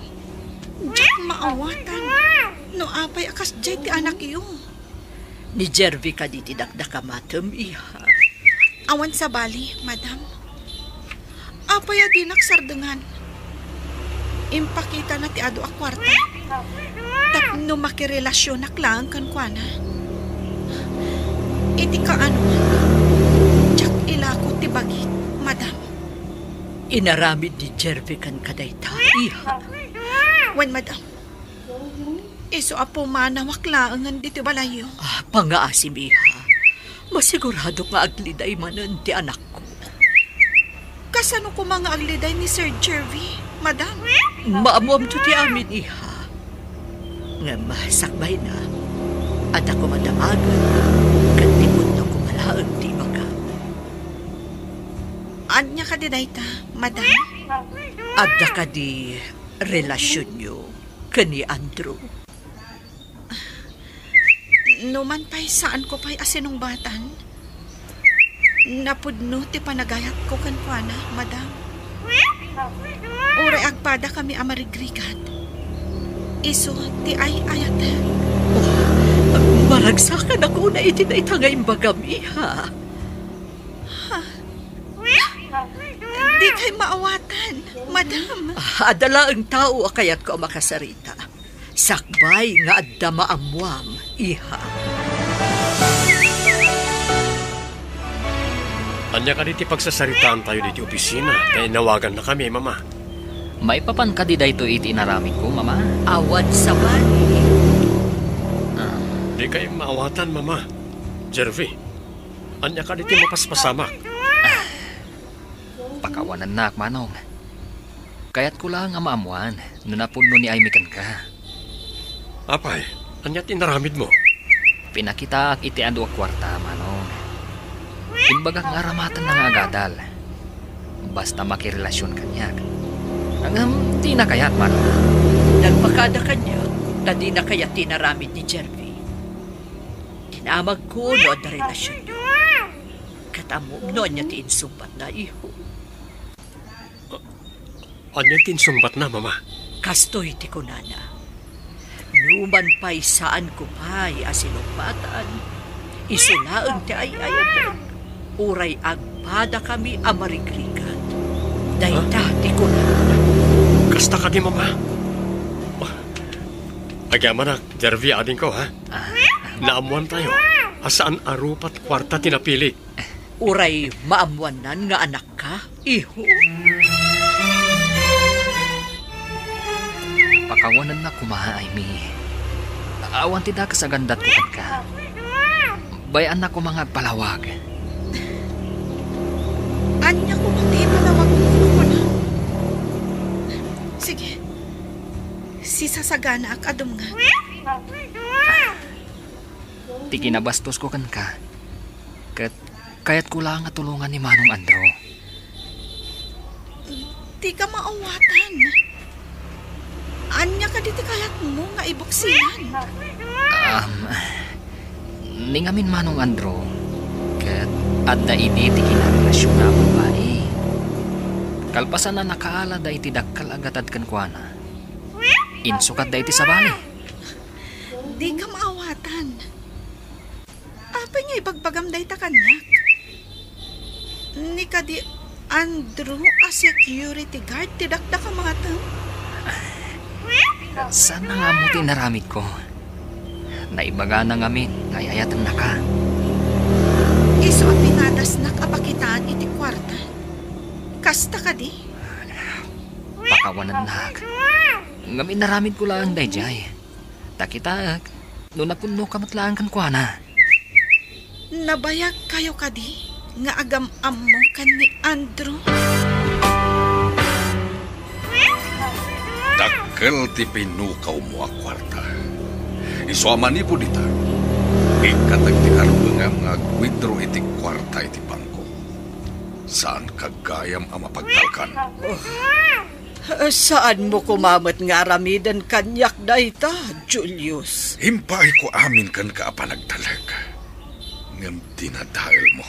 diyak maawatan. No apay akas jay ti anak iyo. Ni Jervy ka di tidakdakamatem, iha. Awan sa bali, madam. Apay adi nagsardengan. Impakita na ti ado a kwarta. Tapno makirelasyon na klang kan kuana. Iti ka ano, tsak ilako ti bagit, madam. Inaramid ni Jervy kan kadayta, iha. Wen, madam. Iso apo manawak laangan dito balayo. Pangaasim, iha. Masigurado nga agliday manan ti anak ko. Kasano ko mga agliday ni Sir Jervy, madam? Maamuam to ti amin, iha. Nga masakbay na. At ako madamagan. Kantikot na kumalaang ti baka. Anya ka di dayta, madam? Adda ka di relasyon nyo kani Andrew. Numan pa'y saan ko pa'y asinong batan? Napudno ti panagayat ko kan kuana, madam. Uray agpada kami amarigrigat. Iso ti ay ayat. Maragsakan ako na iti na itangay bagam, iha. Di kay maawatan, madam. Adala ang tao akayat ko makasarita. Sakbay nga adda maamuam, iha. Anya ka diti pagsasaritaan tayo diti opisina, kaya nawagan na kami, mama. May papan ka di dayto iti inaramid ko, mama. Awad sa bali. Di kayo maawatan, mama. Jervy, anya ka diti mapaspasamak. Pakawanan na, Manong. Kaya't ko lang ang maamuan, nunapudno ni Aimee kan ka. Apay, anya tinaramid mo? Pinakita ak iti ando a kwarta, Manong. Imbaga nga aramatan na nga agadal. Basta makirelasyon kanyak. Hanggang di na kayat, Manong. Nagpakada kanya, na di na kaya tinaramid ni Jervy. Tinamag ko no na relasyon nyo. Katamom no niya tiinsumpat na iho. Anya tinsumbat na, mama? Kastoy ti kunana. Numan pa'y saan ko pa'y asinumpatan. Isulaang ti ay ayatan. Uray agpada kami amarigrigat. Dayta ti kunana. Kasta ka di, mama. Agyaman na, Jervy, ading ko, ha? Naamuan tayo. Asaan arupat kwarta tinapili? Uray maamuanan nga anak ka, iho. Pakawanan na kumaha, Aimee. Awan ti da kasagandat ko ka. Bayan na ko mga palawag. Anya ko mati palawag mo na. Sige. Si sasagana ak adum nga. Ti kinabastos ko kan ka. Kaya't ko lang nga tulungan ni Manong Andro. Di ka maawatan. Anya ka diti kayat mo nga ibuksinan. Ningamin Manong Andro. Kat adda iti ti kinarelasyon na babae. Kalpasan na nakaala da iti dakkal agatad kan kuana. Insukat da iti sabali. Di ka maawatan. Apay nga ipagbagam da ita kanyak. Ni ka di Andrew a security guard tidakda ka mga tao. Sana nga mo tinaramid ko. Naibaga na ngamin, kayayatan na ka. Iso ang pinadas na kapakitaan iti kwarta. Kasta ka di? Pakawanan na. Ngamin naramid ko lang dayjay. Takita, no napuno ka matlaan kan kuana. Nabayag kayo ka di? Nga agam-am mo kan ni Andrew? Dakkel ti pinukaw mo a kwarta. Isuaman ni po dita. Ikatag ti karbengam nga withdraw iti kwarta iti bangko. Saan kagayam ang mapagtalkan? Saan mo kumamot nga aramidan kanyak dayta, Julius? Himpay ko amin kan ka panagtalag. Ngam dinadahil mo.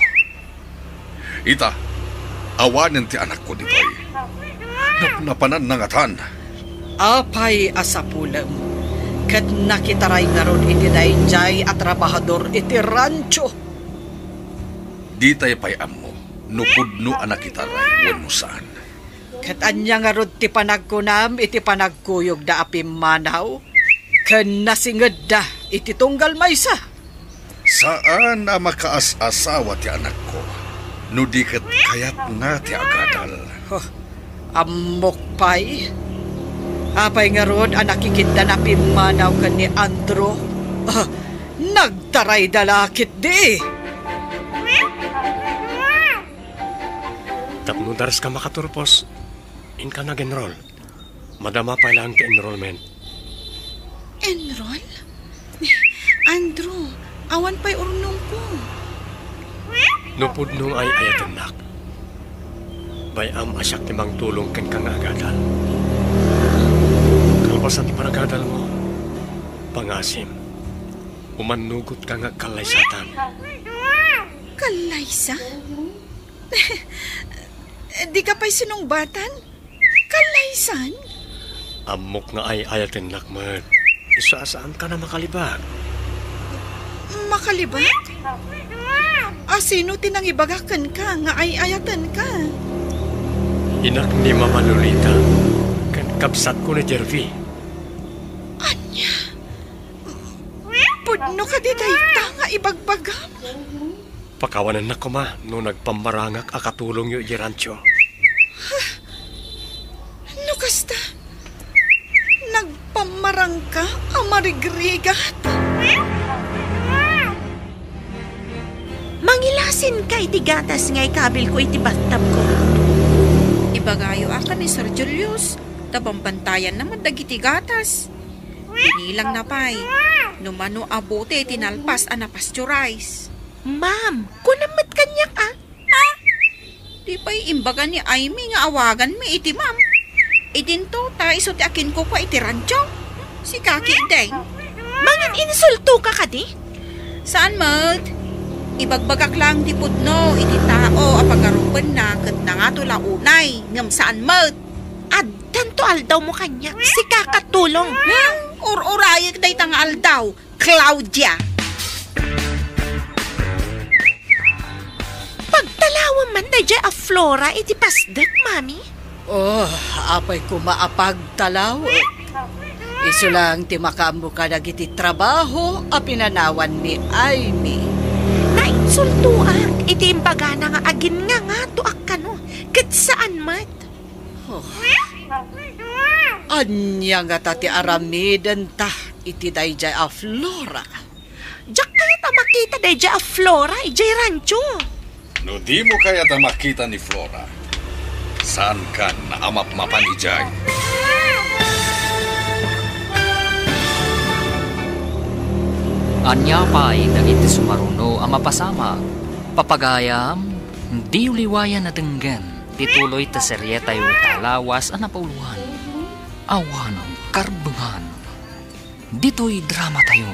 Ita, awanan ti anak ko ditoy. Napanan nangatan. Apay asapulam. Kat nakitaray nga ron iti dayjay at trabahador iti rancho. Di tayo payam mo. Nupudno anak kitaray wan mo saan. Kat anya nga ron ti panagkunam iti panagkuyog da apim manaw. Kan nasinged da iti tunggal maysa. Saan na makaas-asawa ti anak ko? No di kat kayat nga ti agadal. Amok pay. Apay nga ron anak kikita na pimanaw ka ni Andro. Nagtaray dalakit di. Tapno daras ka makaturpos, in ka nag-enroll. Madama pa lang ti enrollment. Enroll? Andrew, awan pa'y urnong ko. Nupod nung ay ayatanak. Bayam asyak timang tulong ken kang agadal. Kalpasan ti panagadal mo, pangasim, umanugot ka nga kalaysatan. Kalaysa? Di ka pa'y sinungbatan? Kalaysan? Amok nga ay ayatanak mo. Saan ka na makalibag? Makalibag? Sino tinang ibagakan ka nga ay ayatan ka? Inak ni Mama Lolita, kan kapsat ko ni Jervy. Anya? Pudno ka di dayta nga ibagbagam? Pakawanan na ko ma, no nagpamarangak akatulong yu irancho. No kasta? Nagpamarang ka amarigrigat? Mangilasin ka iti gatas nga ikabil ko iti bathtub ko. Ibagayo akan ni Sir Julius, tabambantayan naman dagiti gatas. Pinilang na pa'y, numano abote tinalpas anapasteurize. Ma'am, kunamat kanyak ah. Di pa'y imbaga ni Amy nga awagan mi iti ma'am. Idinto ta iso ti akin ko pa iti rancho. Si Kaki Deng. Mangan insulto ka kadi? Saan mat? Ibagbagak lang ti pudno iti tao apagarupan na kat na nga tula unay. Ngam saan mat? Tanto aldaw mo kanyak, si kakatulong. Urayag day tang aldaw, Claudia. Pagtalawan man day a Flora iti pasdak, mami. Apay ko maapagtalaw. Iso lang ti makambo ka dagiti trabaho a pinanawan ni Amy. Nainsultuak, iti imbaga na nga agin nga tuak ka no. Kat saan mat? Anya nga tati aramidan ta iti dayjay a Flora. Diyak kaya ta makita dayjay a Flora ijay rancho. No di mo kaya ta makita ni Flora. Saan ka naamap-mapan ijay? Anya pa'y dagiti sumaruno ang mapasama. Papagayam, di uliwayan na denggan. Tituloy ta seryeta yu talawas ang napauluhan. Awanang karbengan. Dito'y drama tayo.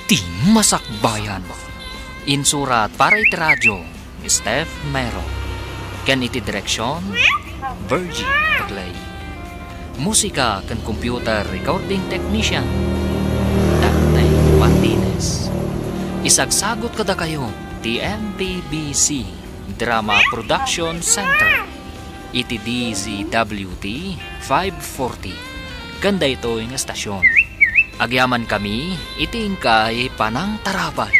Ti masakbayan. Insurat para iti radyo, Steph Mero. Ken iti direksyon, Virgie Paglay. Musika ken computer recording technician, Dante Martinez. Isagsagot kada kayo, ti MPBC Drama Production Center. Iti DZWT 540. Ganda ito yung estasyon. Agyaman kami, iti ingkay panang tarabay.